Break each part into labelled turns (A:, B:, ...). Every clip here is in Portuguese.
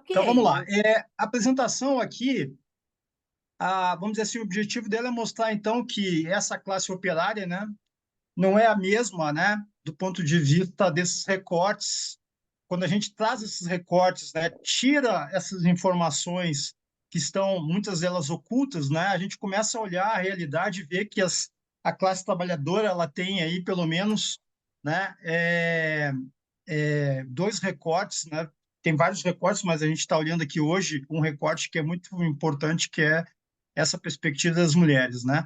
A: Ok.
B: Então, vamos lá. A apresentação aqui, vamos dizer assim, o objetivo dela é mostrar, então, que essa classe operária, né, não é a mesma, né, do ponto de vista desses recortes. Quando a gente traz esses recortes, né, tira essas informações que estão, muitas delas ocultas, né, a gente começa a olhar a realidade e ver que a classe trabalhadora, ela tem aí, pelo menos, né, dois recortes, né? Tem vários recortes, mas a gente está olhando aqui hoje um recorte que é muito importante, que é essa perspectiva das mulheres, né?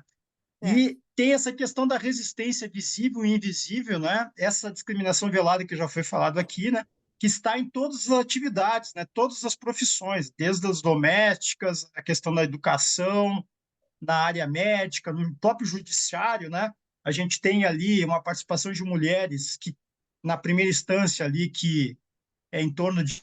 A: Certo.
B: E tem essa questão da resistência visível e invisível, né? Essa discriminação velada que já foi falado aqui, né? Que está em todas as atividades, né? Todas as profissões, desde as domésticas, a questão da educação, na área médica, no próprio judiciário, né? A gente tem ali uma participação de mulheres que, na primeira instância ali, que é em torno de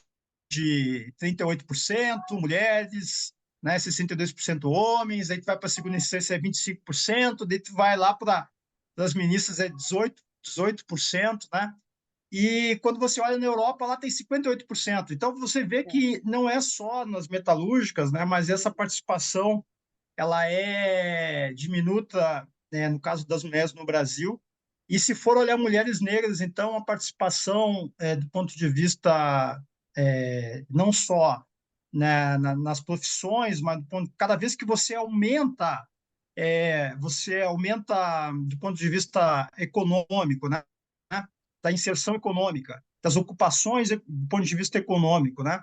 B: 38% mulheres, né, 62% homens, aí tu vai para a segunda instância é 25%, daí tu vai lá para as ministras é 18%, né? E quando você olha na Europa, lá tem 58%. Então você vê
A: Certo.
B: que não é só nas metalúrgicas, né, mas essa participação ela é diminuta, né, no caso das mulheres no Brasil. E se for olhar mulheres negras, então a participação do ponto de vista não só nas profissões, mas cada vez que você aumenta do ponto de vista econômico, né, da inserção econômica, das ocupações do ponto de vista econômico, né,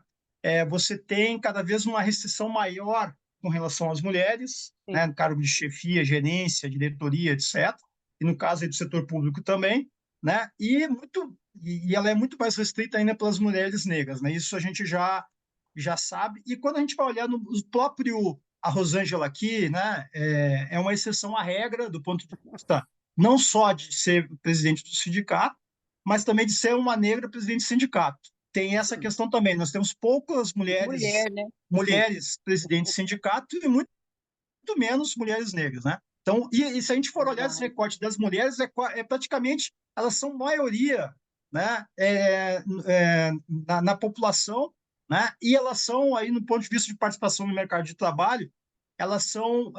B: você tem cada vez uma restrição maior com relação às mulheres,
A: Sim.
B: né, no cargo de chefia, gerência, diretoria, etc. E no caso do setor público também, né? E ela é muito mais restrita ainda pelas mulheres negras, né? Isso a gente já sabe. E quando a gente vai olhar no próprio a Rosângela aqui, né, é uma exceção à regra do ponto de vista não só de ser presidente do sindicato, mas também de ser uma negra presidente do sindicato. Tem essa questão também. Nós temos poucas
A: Mulher, né?
B: mulheres presidentes de sindicato e muito menos mulheres negras, né? Então, e se a gente for olhar esse
A: Exato.
B: recorte das mulheres, praticamente elas são maioria, né, na população, né? E elas são aí no ponto de vista de participação no mercado de trabalho, elas são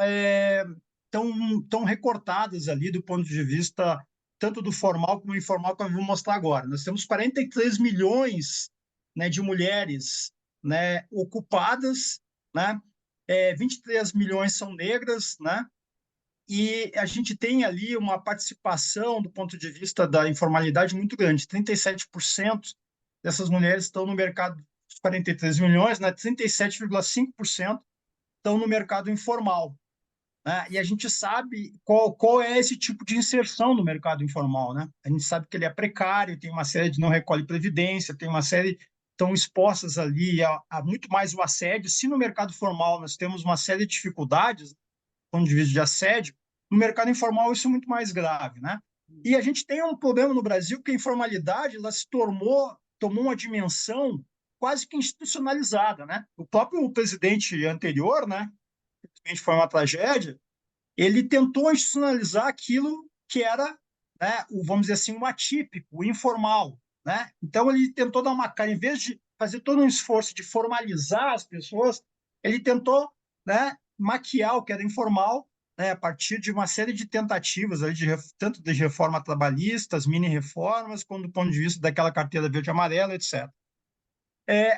B: tão recortadas ali do ponto de vista tanto do formal como do informal, que eu vou mostrar agora. Nós temos 43 milhões, né, de mulheres, né, ocupadas, né? 23 milhões são negras, né? E a gente tem ali uma participação do ponto de vista da informalidade muito grande. 37% dessas mulheres estão no mercado, dos 43 milhões, né? 37,5% estão no mercado informal. Né? E a gente sabe qual é esse tipo de inserção no mercado informal. Né? A gente sabe que ele é precário, tem uma série de não recolhe previdência, tem uma série estão expostas ali a muito mais o assédio. Se no mercado formal nós temos uma série de dificuldades, do ponto de vista de assédio, no mercado informal isso é muito mais grave. Né? E a gente tem um problema no Brasil que a informalidade ela se tomou uma dimensão quase que institucionalizada. Né? O próprio presidente anterior, né, foi uma tragédia, ele tentou institucionalizar aquilo que era, né, vamos dizer assim, o atípico, o informal. Né? Então, ele tentou dar uma cara, em vez de fazer todo um esforço de formalizar as pessoas, ele tentou, né, maquiar o que era informal, né, a partir de uma série de tentativas, ali tanto de reforma trabalhista, mini-reformas, como do ponto de vista daquela carteira verde e amarela, etc.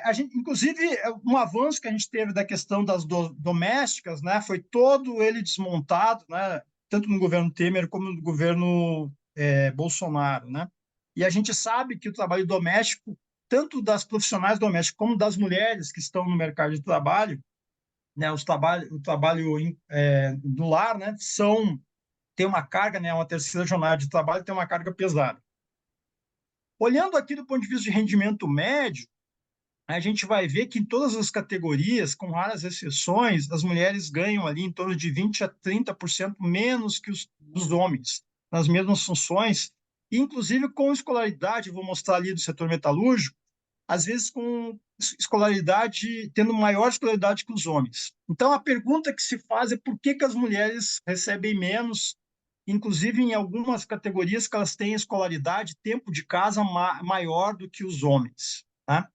B: A gente, inclusive, um avanço que a gente teve da questão das domésticas, né, foi todo ele desmontado, né, tanto no governo Temer como no governo Bolsonaro, né? E a gente sabe que o trabalho doméstico, tanto das profissionais domésticas como das mulheres que estão no mercado de trabalho, né, o trabalho do lar, né, tem uma carga, né, uma terceira jornada de trabalho tem uma carga pesada. Olhando aqui do ponto de vista de rendimento médio, a gente vai ver que em todas as categorias, com raras exceções, as mulheres ganham ali em torno de 20 a 30% menos que os homens, nas mesmas funções, inclusive com escolaridade, vou mostrar ali do setor metalúrgico, às vezes com escolaridade, tendo maior escolaridade que os homens. Então, a pergunta que se faz é por que as mulheres recebem menos, inclusive em algumas categorias que elas têm escolaridade, tempo de casa maior do que os homens, tá?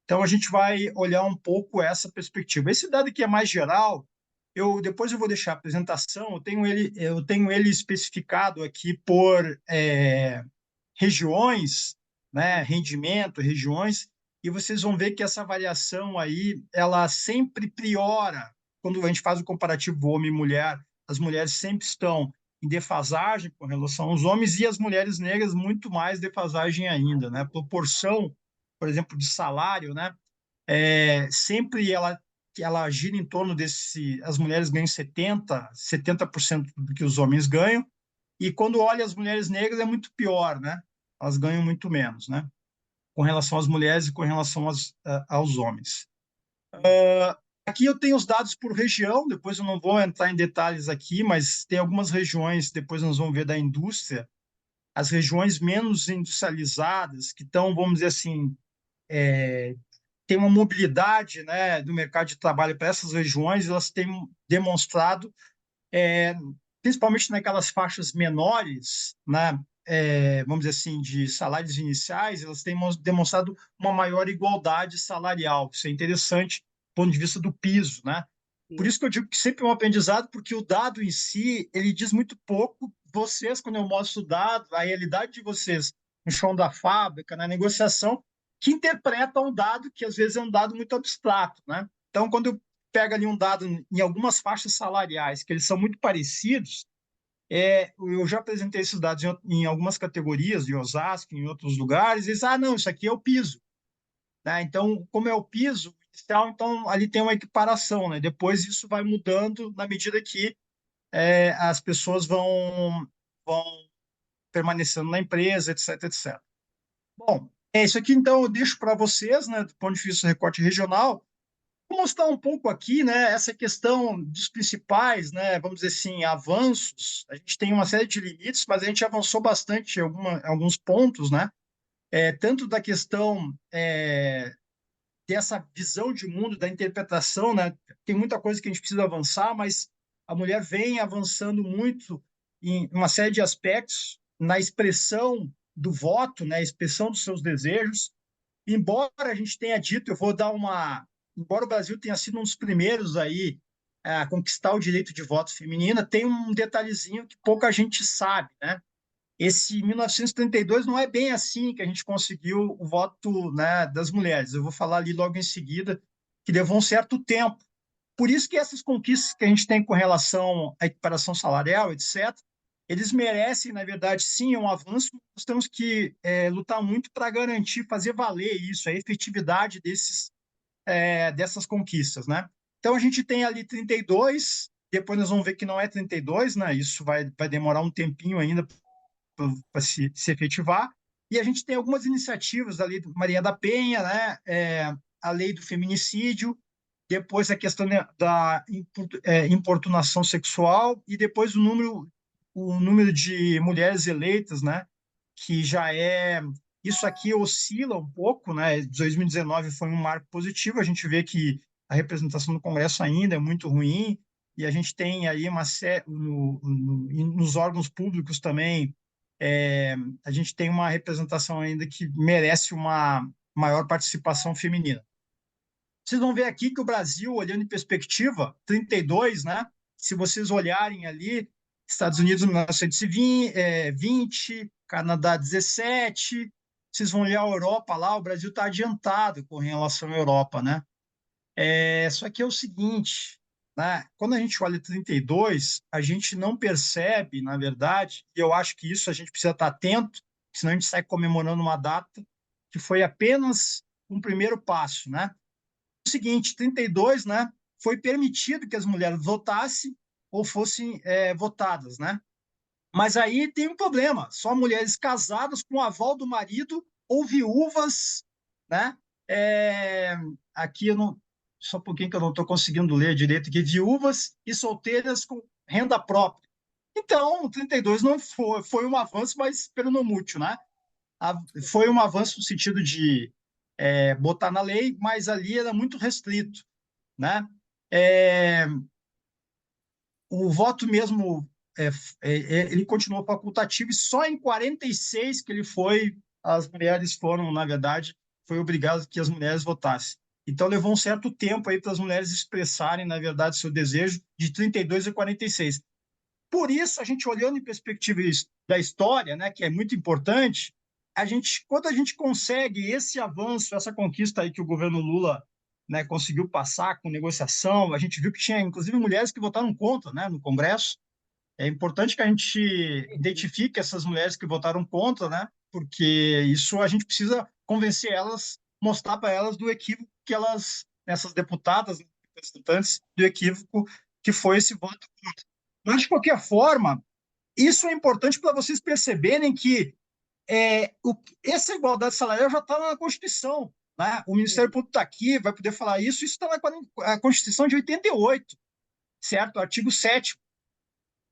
B: Então, a gente vai olhar um pouco essa perspectiva. Esse dado aqui é mais geral, depois eu vou deixar a apresentação, eu tenho ele especificado aqui por regiões, né, rendimento, regiões, e vocês vão ver que essa variação aí, ela sempre priora, quando a gente faz o comparativo homem e mulher, as mulheres sempre estão em defasagem com relação aos homens, e as mulheres negras muito mais defasagem ainda, né? Proporção, por exemplo, de salário, né? Sempre ela gira em torno desse, as mulheres ganham 70% do que os homens ganham, e quando olha as mulheres negras é muito pior, né? Elas ganham muito menos, né? Com relação às mulheres e com relação aos homens. Aqui eu tenho os dados por região, depois eu não vou entrar em detalhes aqui, mas tem algumas regiões, depois nós vamos ver da indústria, as regiões menos industrializadas, que estão, vamos dizer assim, tem uma mobilidade, né, do mercado de trabalho para essas regiões, elas têm demonstrado, principalmente naquelas faixas menores, né, vamos dizer assim, de salários iniciais, elas têm demonstrado uma maior igualdade salarial. Isso é interessante do ponto de vista do piso, né? Por
A: Sim.
B: isso que eu digo que sempre é um aprendizado, porque o dado em si, ele diz muito pouco. Vocês, quando eu mostro o dado, a realidade de vocês no chão da fábrica, na negociação, que interpretam um dado que às vezes é um dado muito abstrato, né? Então, quando eu pego ali um dado em algumas faixas salariais, que eles são muito parecidos, eu já apresentei esses dados em algumas categorias, de Osasco, em outros lugares, e eles, não, isso aqui é o piso, né? Então, como é o piso inicial, então ali tem uma equiparação, né? Depois isso vai mudando na medida que as pessoas vão permanecendo na empresa, etc, etc. Bom, é isso aqui, então eu deixo para vocês, né, do ponto de vista do recorte regional. Vou mostrar um pouco aqui, né, essa questão dos principais, né, vamos dizer assim, avanços. A gente tem uma série de limites, mas a gente avançou bastante em alguns pontos, né, tanto da questão dessa visão de mundo, da interpretação, né, tem muita coisa que a gente precisa avançar, mas a mulher vem avançando muito em uma série de aspectos na expressão do voto, né, a expressão dos seus desejos. Embora a gente tenha dito, eu vou dar uma. Embora o Brasil tenha sido um dos primeiros aí a conquistar o direito de voto feminina, tem um detalhezinho que pouca gente sabe, né? Esse 1932 não é bem assim que a gente conseguiu o voto, né, das mulheres. Eu vou falar ali logo em seguida que levou um certo tempo. Por isso que essas conquistas que a gente tem com relação à equiparação salarial, etc., eles merecem, na verdade, sim, um avanço. Nós temos que lutar muito para garantir, fazer valer isso, a efetividade dessas conquistas, né? Então, a gente tem ali 32, depois nós vamos ver que não é 32, né? Isso vai demorar um tempinho ainda para se efetivar. E a gente tem algumas iniciativas ali do Maria da Penha, né? A lei do feminicídio, depois a questão da importunação sexual e depois o número de mulheres eleitas, né? Que já é isso aqui oscila um pouco, né? 2019 foi um marco positivo. A gente vê que a representação no Congresso ainda é muito ruim e a gente tem aí uma série nos órgãos públicos também a gente tem uma representação ainda que merece uma maior participação feminina. Vocês vão ver aqui que o Brasil, olhando em perspectiva, 32, né? Se vocês olharem ali, Estados Unidos 1920, Canadá 17, vocês vão olhar a Europa lá, o Brasil está adiantado com relação à Europa, né? Só que é o seguinte, né? Quando a gente olha 32, a gente não percebe, na verdade, e eu acho que isso a gente precisa estar atento, senão a gente sai comemorando uma data que foi apenas um primeiro passo, né? O seguinte, 32, né, foi permitido que as mulheres votassem ou fossem votadas, né? Mas aí tem um problema, só mulheres casadas com o aval do marido ou viúvas, né? É, aqui eu não, só um pouquinho que eu não estou conseguindo ler direito aqui, viúvas e solteiras com renda própria. Então, o 32 não foi um avanço, mas pelo não mútil, né? Foi um avanço no sentido de botar na lei, mas ali era muito restrito, né? É, o voto mesmo ele continuou facultativo e só em 46 que ele foi, as mulheres foram, na verdade, foi obrigado que as mulheres votassem. Então, levou um certo tempo aí para as mulheres expressarem, na verdade, seu desejo de 32 a 46. Por isso, a gente olhando em perspectiva da história, né, que é muito importante, quando a gente consegue esse avanço, essa conquista aí que o governo Lula, né, conseguiu passar com negociação, a gente viu que tinha, inclusive, mulheres que votaram contra, né, no Congresso. É importante que a gente identifique essas mulheres que votaram contra, né, porque isso a gente precisa convencer elas, mostrar para elas do equívoco que elas, essas deputadas, representantes, do equívoco que foi esse voto contra. Mas, de qualquer forma, isso é importante para vocês perceberem que essa igualdade salarial já está na Constituição. Né? O Ministério Público está aqui, vai poder falar isso, isso está na Constituição de 88, certo? Artigo 7º,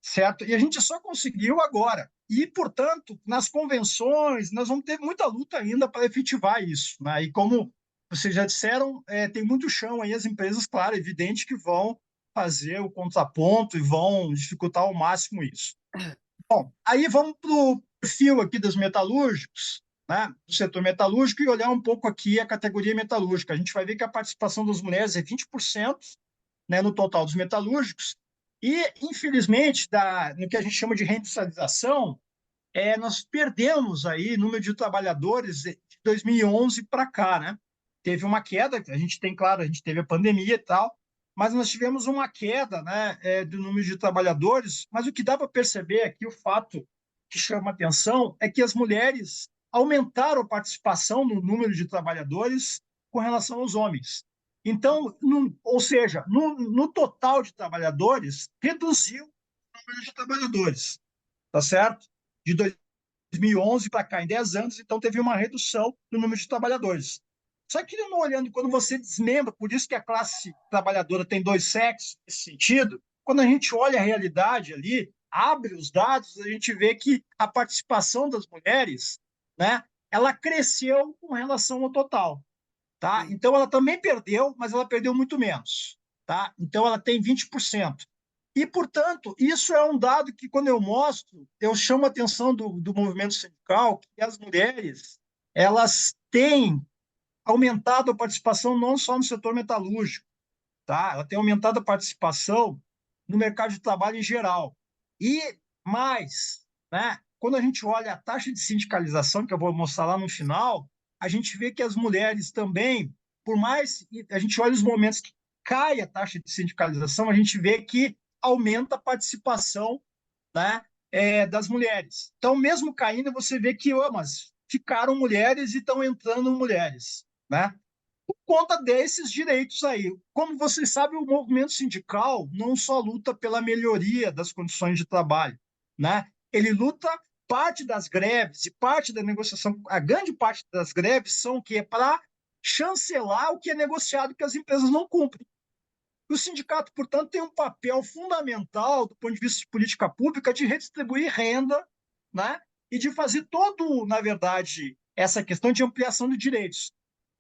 B: certo? E a gente só conseguiu agora. E, portanto, nas convenções, nós vamos ter muita luta ainda para efetivar isso. Né? E como vocês já disseram, tem muito chão aí, as empresas, claro, evidente que vão fazer o contraponto e vão dificultar ao máximo isso. Bom, aí vamos para o perfil aqui dos metalúrgicos, né, do setor metalúrgico, e olhar um pouco aqui a categoria metalúrgica. A gente vai ver que a participação das mulheres é 20%, né, no total dos metalúrgicos, e, infelizmente, no que a gente chama de reindustrialização, nós perdemos aí número de trabalhadores de 2011 para cá, né? Teve uma queda, a gente tem, claro, a gente teve a pandemia e tal, mas nós tivemos uma queda, né, do número de trabalhadores, mas o que dá para perceber aqui, o fato que chama atenção, é que as mulheres aumentaram a participação no número de trabalhadores com relação aos homens. Então, ou seja, no total de trabalhadores, reduziu o número de trabalhadores, tá certo? De 2011 para cá, em 10 anos, então teve uma redução no número de trabalhadores. Só que não olhando, quando você desmembra, por isso que a classe trabalhadora tem dois sexos, nesse sentido, quando a gente olha a realidade ali, abre os dados, a gente vê que a participação das mulheres, né, ela cresceu com relação ao total. Tá? Então, ela também perdeu, mas ela perdeu muito menos. Tá? Então, ela tem 20%. E, portanto, isso é um dado que, quando eu mostro, eu chamo a atenção do movimento sindical, que as mulheres elas têm aumentado a participação não só no setor metalúrgico, tá? Ela tem aumentado a participação no mercado de trabalho em geral. E mais, né? Quando a gente olha a taxa de sindicalização, que eu vou mostrar lá no final, a gente vê que as mulheres também, por mais a gente olha os momentos que cai a taxa de sindicalização, a gente vê que aumenta a participação, né, das mulheres. Então, mesmo caindo, você vê que, mas ficaram mulheres e estão entrando mulheres, né? Por conta desses direitos aí. Como vocês sabem, o movimento sindical não só luta pela melhoria das condições de trabalho, né? Ele luta, parte das greves e parte da negociação, a grande parte das greves são o quê? Para chancelar o que é negociado que as empresas não cumprem. O sindicato, portanto, tem um papel fundamental do ponto de vista de política pública de redistribuir renda, né? E de fazer todo, na verdade, essa questão de ampliação de direitos.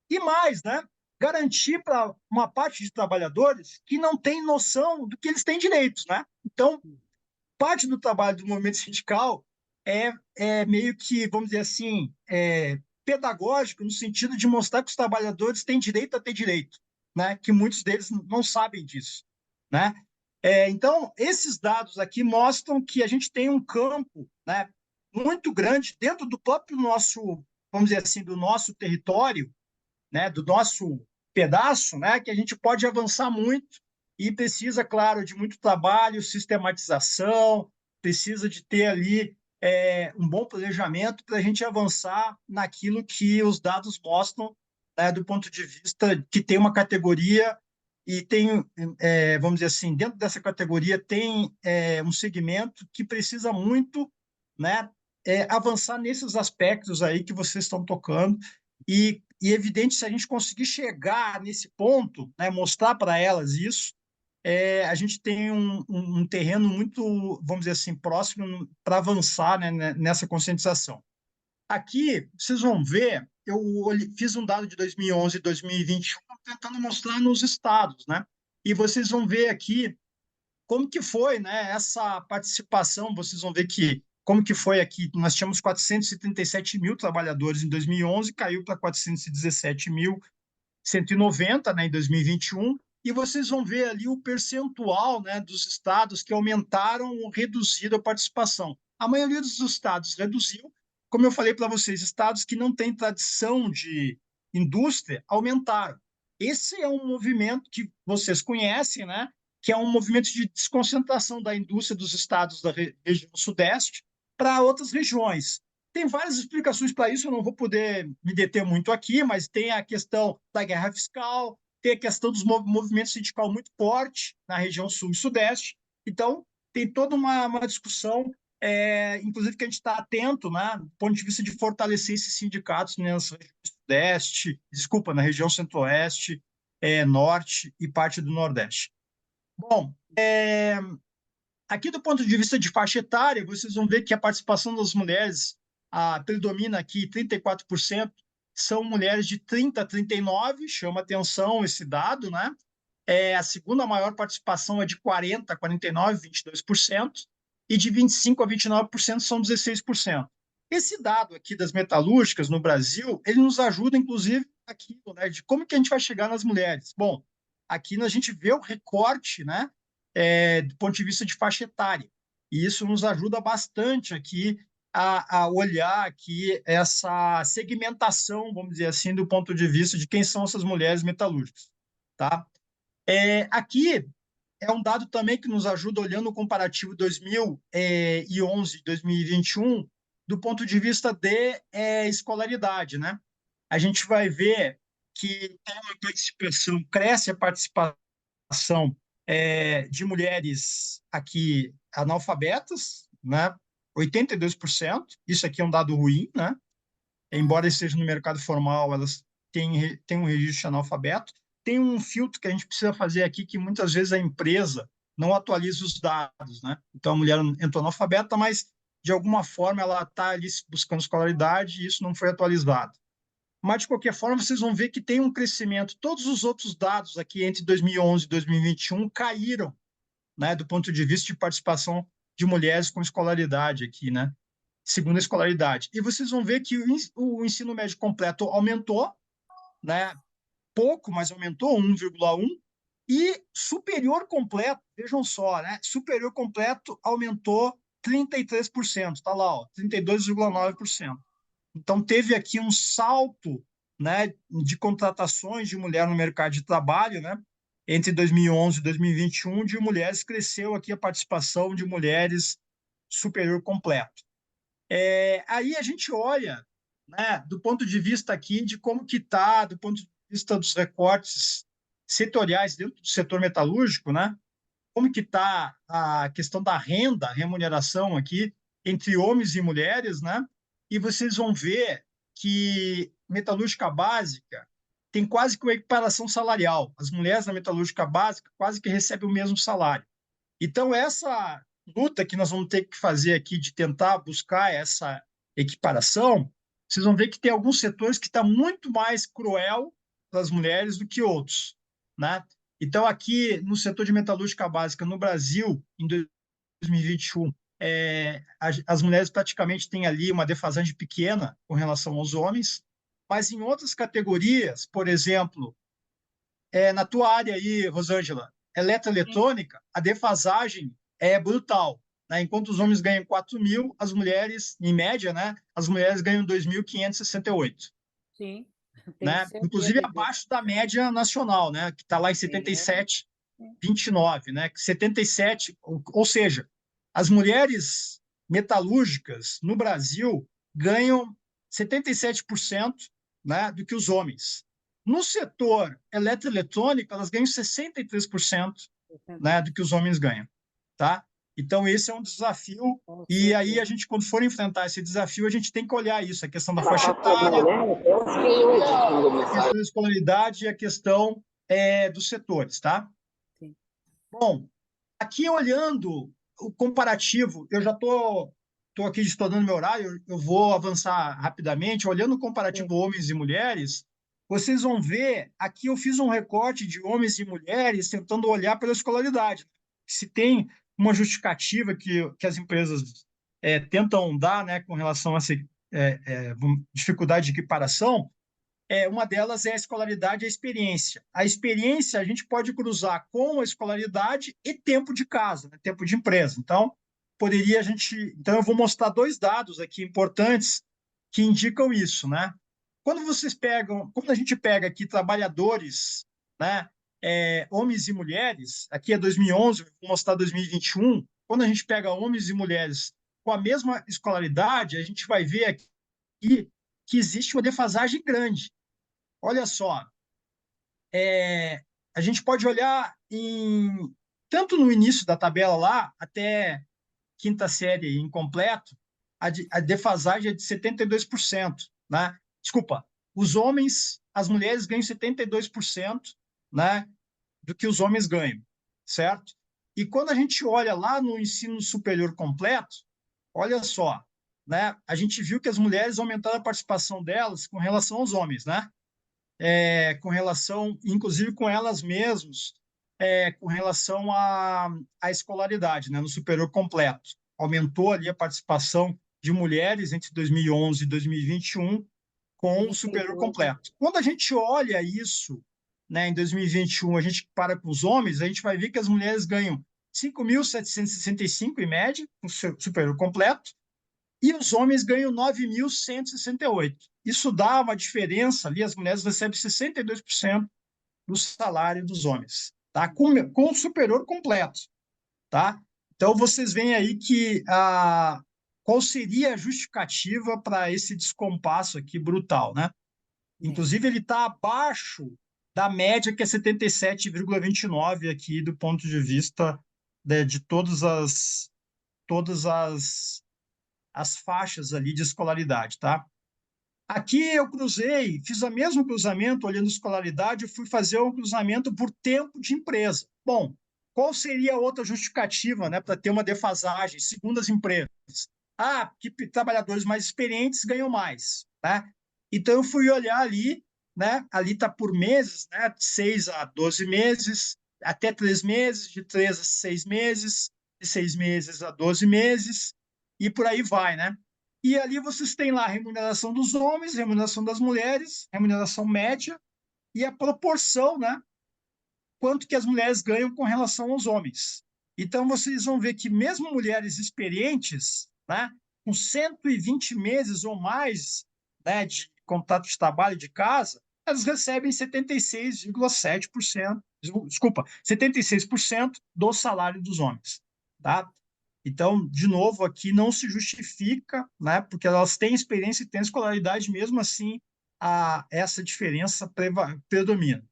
B: E mais, né? Garantir para uma parte de trabalhadores que não tem noção do que eles têm direitos, né? Então, parte do trabalho do movimento sindical é meio que, vamos dizer assim, pedagógico, no sentido de mostrar que os trabalhadores têm direito a ter direito, né? Que muitos deles não sabem disso, né? Então, esses dados aqui mostram que a gente tem um campo, né, muito grande dentro do próprio nosso, vamos dizer assim, do nosso território, né, do nosso pedaço, né, que a gente pode avançar muito e precisa, claro, de muito trabalho, sistematização, precisa de ter ali um bom planejamento para a gente avançar naquilo que os dados mostram, né, do ponto de vista que tem uma categoria e tem, vamos dizer assim, dentro dessa categoria tem um segmento que precisa muito, né, avançar nesses aspectos aí que vocês estão tocando e evidente, se a gente conseguir chegar nesse ponto, né, mostrar para elas isso, a gente tem um terreno muito, vamos dizer assim, próximo para avançar, né, nessa conscientização. Aqui, vocês vão ver, eu fiz um dado de 2011 e 2021 tentando mostrar nos estados, né? E vocês vão ver aqui como que foi, né, essa participação. Vocês vão ver que como que foi aqui? Nós tínhamos 437 mil trabalhadores em 2011, caiu para 417.190, né, em 2021, e vocês vão ver ali o percentual, né, dos estados que aumentaram ou reduziram a participação. A maioria dos estados reduziu, como eu falei para vocês, estados que não têm tradição de indústria aumentaram. Esse é um movimento que vocês conhecem, né, que é um movimento de desconcentração da indústria dos estados da região sudeste para outras regiões. Tem várias explicações para isso, eu não vou poder me deter muito aqui, mas tem a questão da guerra fiscal, tem a questão dos movimentos sindical muito forte na região sul e sudeste. Então, tem toda uma discussão, inclusive que a gente está atento, né, do ponto de vista de fortalecer esses sindicatos nessa região sudeste, desculpa, na região centro-oeste, norte e parte do nordeste. Bom, aqui do ponto de vista de faixa etária, vocês vão ver que a participação das mulheres predomina aqui 34%, são mulheres de 30 a 39, chama atenção esse dado, né? A segunda maior participação é de 40 a 49, 22%, e de 25 a 29% são 16%. Esse dado aqui das metalúrgicas no Brasil, ele nos ajuda, inclusive, aqui, né, de como que a gente vai chegar nas mulheres. Bom, aqui a gente vê o recorte, né, do ponto de vista de faixa etária, e isso nos ajuda bastante aqui a olhar aqui essa segmentação, vamos dizer assim, do ponto de vista de quem são essas mulheres metalúrgicas, tá? Aqui é um dado também que nos ajuda olhando o comparativo 2011 e 2021 do ponto de vista de escolaridade, né? A gente vai ver que tem uma participação, cresce a participação de mulheres aqui analfabetas, né? 82%, isso aqui é um dado ruim, né? Embora esteja no mercado formal, elas têm um registro de analfabeto. Tem um filtro que a gente precisa fazer aqui, que muitas vezes a empresa não atualiza os dados, né? Então a mulher entrou analfabeta, mas de alguma forma ela está ali buscando escolaridade e isso não foi atualizado. Mas, de qualquer forma, vocês vão ver que tem um crescimento. Todos os outros dados aqui entre 2011 e 2021 caíram, né, do ponto de vista de participação de mulheres com escolaridade aqui, né? Segunda escolaridade. E vocês vão ver que o ensino médio completo aumentou, né? Pouco, mas aumentou 1,1, e superior completo, vejam só, né? Superior completo aumentou 33%, tá lá, ó, 32,9%. Então teve aqui um salto, né, de contratações de mulher no mercado de trabalho, né? Entre 2011 e 2021, de mulheres cresceu aqui a participação de mulheres superior completo. Aí a gente olha, né, do ponto de vista aqui de como que está, do ponto de vista dos recortes setoriais dentro do setor metalúrgico, né, como que está a questão da renda, remuneração aqui entre homens e mulheres, né, e vocês vão ver que metalúrgica básica tem quase que uma equiparação salarial. As mulheres na metalúrgica básica quase que recebem o mesmo salário. Então, essa luta que nós vamos ter que fazer aqui de tentar buscar essa equiparação, vocês vão ver que tem alguns setores que está muito mais cruel para as mulheres do que outros, né? Então, aqui no setor de metalúrgica básica no Brasil, em 2021, as mulheres praticamente têm ali uma defasagem pequena com relação aos homens, mas em outras categorias, por exemplo, na tua área aí, Rosângela, eletroeletrônica, a defasagem é brutal, né? Enquanto os homens ganham 4.000, as mulheres, em média, né? As mulheres ganham 2.568.
A: Sim, tem
B: Né? Inclusive abaixo da média nacional, né? Que está lá em 77,29, né? 77, ou seja, as mulheres metalúrgicas no Brasil ganham 77%, né, do que os homens. No setor eletroeletrônico, elas ganham 63%, né, do que os homens ganham, tá? Então, esse é um desafio, e aí a gente, quando for enfrentar esse desafio, a gente tem que olhar isso, a questão da faixa etária, a questão da escolaridade e a questão dos setores, tá?
A: Sim.
B: Bom, aqui olhando o comparativo, eu já estou aqui estourando meu horário, eu vou avançar rapidamente. Olhando o comparativo homens e mulheres, vocês vão ver, aqui eu fiz um recorte de homens e mulheres tentando olhar pela escolaridade. Se tem uma justificativa que as empresas tentam dar, né, com relação a essa dificuldade de equiparação, uma delas é a escolaridade e a experiência. A experiência a gente pode cruzar com a escolaridade e tempo de casa, né, tempo de empresa. Então, então eu vou mostrar dois dados aqui importantes que indicam isso, né? Quando a gente pega aqui trabalhadores, né, homens e mulheres, aqui é 2011, vou mostrar 2021. Quando a gente pega homens e mulheres com a mesma escolaridade, a gente vai ver aqui que existe uma defasagem grande. Olha só, a gente pode olhar tanto no início da tabela lá, até quinta série incompleto, a defasagem é de 72%, né? Desculpa, as mulheres ganham 72%, né, do que os homens ganham, certo? E quando a gente olha lá no ensino superior completo, olha só, né, a gente viu que as mulheres aumentaram a participação delas com relação aos homens, né? Com relação, inclusive com elas mesmas, com relação à escolaridade, né, no superior completo. Aumentou ali a participação de mulheres entre 2011 e 2021 com o superior completo. Quando a gente olha isso, né, em 2021, a gente para com os homens, a gente vai ver que as mulheres ganham 5.765 em média, com o superior completo, e os homens ganham 9.168. Isso dá uma diferença ali, as mulheres recebem 62% do salário dos homens, tá? Com o superior completo, tá? Então, vocês veem aí qual seria a justificativa para esse descompasso aqui brutal, né? Inclusive, ele está abaixo da média, que é 77,29 aqui, do ponto de vista de todas as faixas ali de escolaridade, tá? Aqui eu fiz o mesmo cruzamento, olhando escolaridade, eu fui fazer um cruzamento por tempo de empresa. Bom, qual seria a outra justificativa, né, para ter uma defasagem, segundo as empresas? Que trabalhadores mais experientes ganham mais, né? Então eu fui olhar ali, né? Ali está por meses, né? De 6 a 12 meses, até 3 meses, de 3 a 6 meses, de 6 meses a 12 meses, e por aí vai, né? E ali vocês têm lá a remuneração dos homens, remuneração das mulheres, remuneração média e a proporção, né? Quanto que as mulheres ganham com relação aos homens. Então, vocês vão ver que mesmo mulheres experientes, né, com 120 meses ou mais, né, de contrato de trabalho de casa, elas recebem 76,7%, desculpa, 76% do salário dos homens, tá? Então, de novo, aqui não se justifica, né, porque elas têm experiência e têm escolaridade, mesmo assim, essa diferença predomina.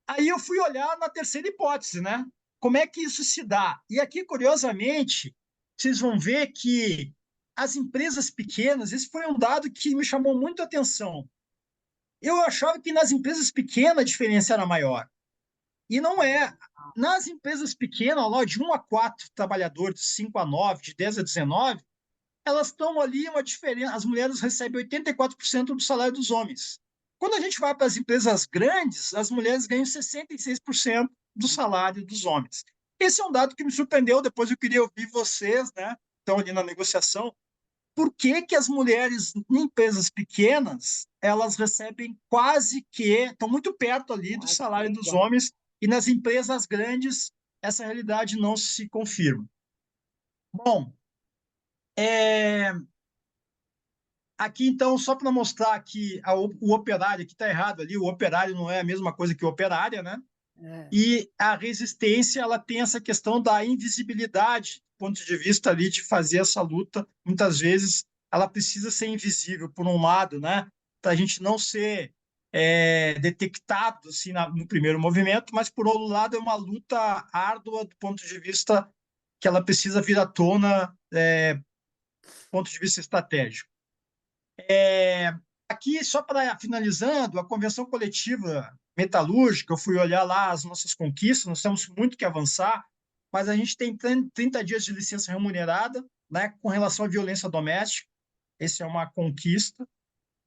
B: Aí eu fui olhar na terceira hipótese, né? Como é que isso se dá? E aqui, curiosamente, vocês vão ver que as empresas pequenas, esse foi um dado que me chamou muito a atenção. Eu achava que nas empresas pequenas a diferença era maior. E não é. Nas empresas pequenas, lá, de 1 a 4 trabalhadores, de 5 a 9, de 10 a 19, elas estão ali uma diferença. As mulheres recebem 84% do salário dos homens. Quando a gente vai para as empresas grandes, as mulheres ganham 66% do salário dos homens. Esse é um dado que me surpreendeu. Depois eu queria ouvir vocês, né? Estão ali na negociação. Por que que as mulheres em empresas pequenas elas recebem quase que estão muito perto ali do salário dos homens, e nas empresas grandes essa realidade não se confirma? Bom, aqui, então, só para mostrar que o operário, aqui está errado ali, o operário não é a mesma coisa que operária, né? E a resistência, ela tem essa questão da invisibilidade, do ponto de vista ali de fazer essa luta. Muitas vezes, ela precisa ser invisível, por um lado, né? Para a gente não ser detectado assim, no primeiro movimento, mas, por outro lado, é uma luta árdua do ponto de vista que ela precisa vir à tona, do ponto de vista estratégico. Aqui, só para finalizando, a convenção coletiva metalúrgica, eu fui olhar lá as nossas conquistas, nós temos muito que avançar, mas a gente tem 30 dias de licença remunerada, né, com relação à violência doméstica, essa é uma conquista,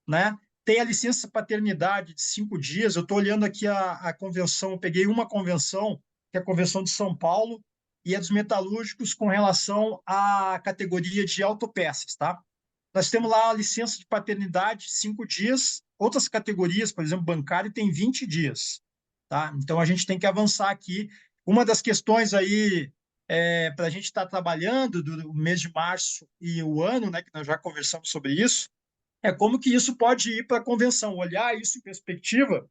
B: né? Tem a licença paternidade de 5 dias, eu estou olhando aqui a convenção, eu peguei uma convenção, que é a Convenção de São Paulo, e a dos metalúrgicos com relação à categoria de autopeças, tá? Nós temos lá a licença de paternidade, 5 dias. Outras categorias, por exemplo, bancário, tem 20 dias, tá? Então, a gente tem que avançar aqui. Uma das questões aí para a gente estar trabalhando do mês de março e o ano, né, que nós já conversamos sobre isso, é como que isso pode ir para a convenção, olhar isso em perspectiva,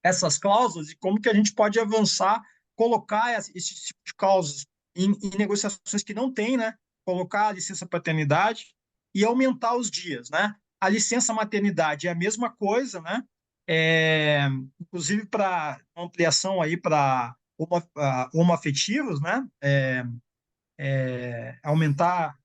B: essas cláusulas, e como que a gente pode avançar, colocar esse tipo de cláusulas em negociações que não tem, né? Colocar a licença paternidade e aumentar os dias, né? A licença maternidade é a mesma coisa, né? Inclusive para ampliação aí para homoafetivos, né? Aumentar,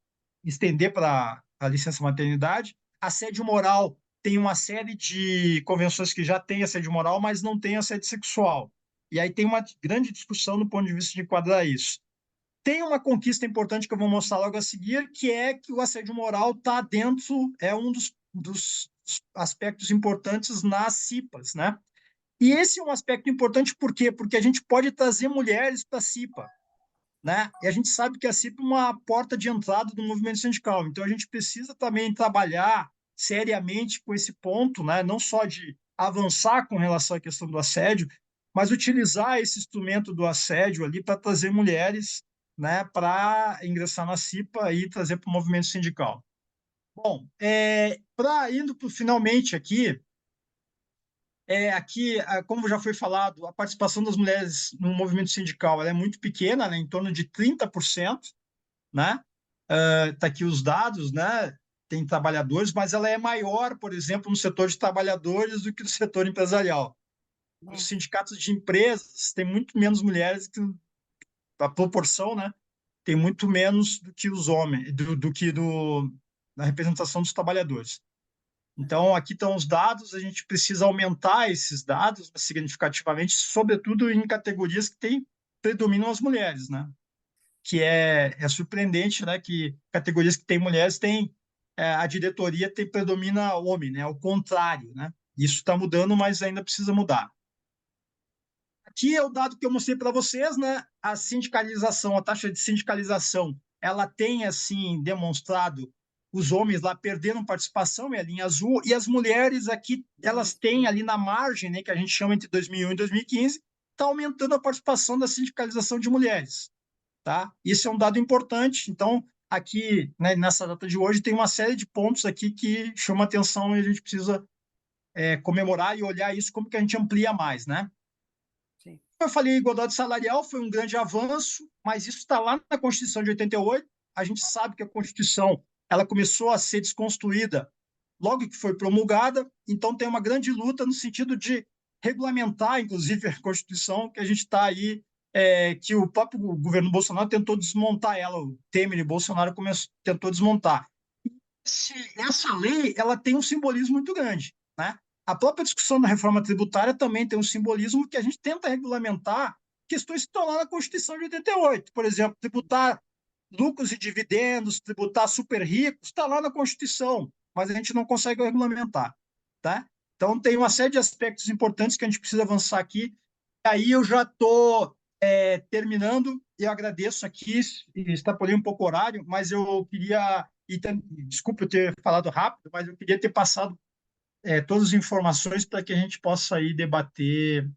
B: estender para a licença maternidade. Assédio moral tem uma série de convenções que já tem assédio moral, mas não tem assédio sexual. E aí tem uma grande discussão do ponto de vista de enquadrar isso. Tem uma conquista importante que eu vou mostrar logo a seguir, que é que o assédio moral está dentro, é um dos aspectos importantes nas CIPAs, né? E esse é um aspecto importante por quê? Porque a gente pode trazer mulheres para a CIPA, né? E a gente sabe que a CIPA é uma porta de entrada do movimento sindical. Então, a gente precisa também trabalhar seriamente com esse ponto, né? Não só de avançar com relação à questão do assédio, mas utilizar esse instrumento do assédio ali para trazer mulheres, né, para ingressar na CIPA e trazer para o movimento sindical. Bom, indo para finalmente aqui, como já foi falado, a participação das mulheres no movimento sindical ela é muito pequena, né, em torno de 30%, né? Tá aqui os dados, né? Tem trabalhadores, mas ela é maior, por exemplo, no setor de trabalhadores do que no setor empresarial. Os sindicatos de empresas têm muito menos mulheres que a proporção, né? Tem muito menos do que os homens, do que da representação dos trabalhadores. Então, aqui estão os dados, a gente precisa aumentar esses dados significativamente, sobretudo em categorias que predominam as mulheres, né? Que é surpreendente, né? Que categorias que têm mulheres a diretoria predomina homem, né? Ao contrário, né? Isso está mudando, mas ainda precisa mudar. Aqui é o dado que eu mostrei para vocês, né? A sindicalização, a taxa de sindicalização, ela tem assim demonstrado os homens lá perdendo participação, é a linha azul, e as mulheres aqui, elas têm ali na margem, né, que a gente chama entre 2001 e 2015, está aumentando a participação da sindicalização de mulheres, tá? Isso é um dado importante. Então, aqui, né, nessa data de hoje, tem uma série de pontos aqui que chamam atenção e a gente precisa comemorar e olhar isso como que a gente amplia mais, né?
A: Sim.
B: Eu falei, igualdade salarial foi um grande avanço, mas isso está lá na Constituição de 88. A gente sabe que a Constituição ela começou a ser desconstruída logo que foi promulgada, então tem uma grande luta no sentido de regulamentar, inclusive, a Constituição, que a gente está aí, que o próprio governo Bolsonaro tentou desmontar ela, o Temer e Bolsonaro tentou desmontar. Essa lei ela tem um simbolismo muito grande, né? A própria discussão da reforma tributária também tem um simbolismo que a gente tenta regulamentar questões que estão lá na Constituição de 88. Por exemplo, tributar lucros e dividendos, tributar super ricos, está lá na Constituição, mas a gente não consegue regulamentar, tá? Então, tem uma série de aspectos importantes que a gente precisa avançar aqui. Aí eu já estou terminando, eu agradeço aqui, extrapolei um pouco o horário, mas eu queria, desculpa eu ter falado rápido, mas eu queria ter passado todas as informações para que a gente possa aí debater,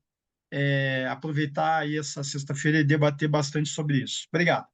B: aproveitar aí essa sexta-feira e debater bastante sobre isso. Obrigado.